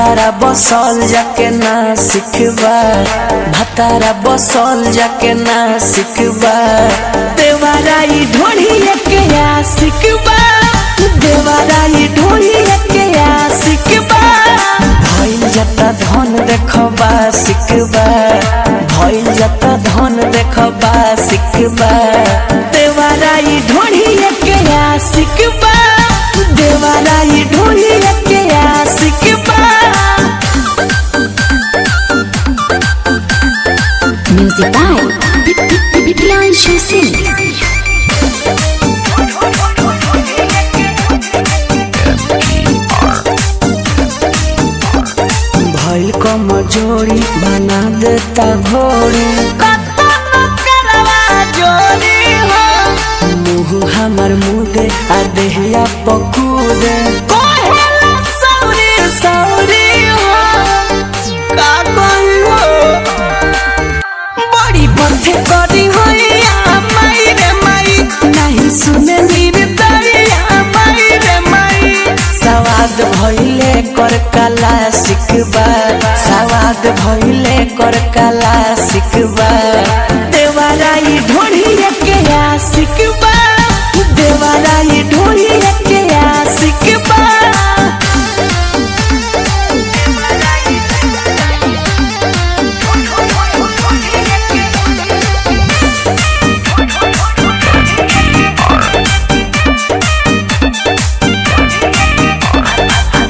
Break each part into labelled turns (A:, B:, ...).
A: भतारा बसल जाके ना सिखबा, भतारा बसल जाके ना सिखबा, देवाराई ढोढ़िए के या सिखबा, देवाराई ढोढ़िए के या सिखबा। भइल जाता धन देखबा सिखबा, भइल जाता धन देखबा सिखबा, देवाराई ढोढ़िए के या सिखबा, देवाराई ढोढ़िए के या सिखबा।
B: Music by Priyanshu Singh।
A: भइल कमजोरी बना देता घोड़ी, मुँह हमर मुदे आ देहिया पकूदे, बड़ी बथे करी होइया माई रे माई, नहीं सुने निर्दरिया माई रे माई। सवाद भइले कर कला सिखबा, सवाद भइले कर कला सिखबा, देवाराई ढोढ़िए के या सिखबा, देवाराई ढोढ़िए के या सिखबा।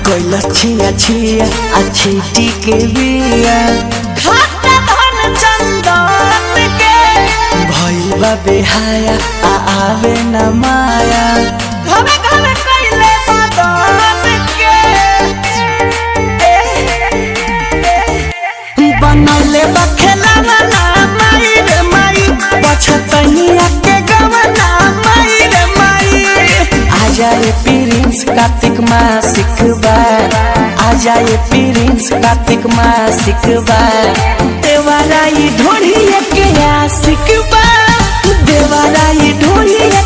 A: कोइला छिया छिया अच्छी टीके बिया, खाता धन चंदन के, भइल बा बेहाया आ आवे न माया, घरे घरे कइले बदन के, बनले बा खेलावा ना माई रे माई, बछतनिया के गवना माई रे माई। आजाए प्रिंस कार्तिक माँ सिखबा, आजाए प्रिंस कार्तिक माँ सिखबा, देवाराई ढोढ़िए के या सिखबा, देवाराई ढोढ़िए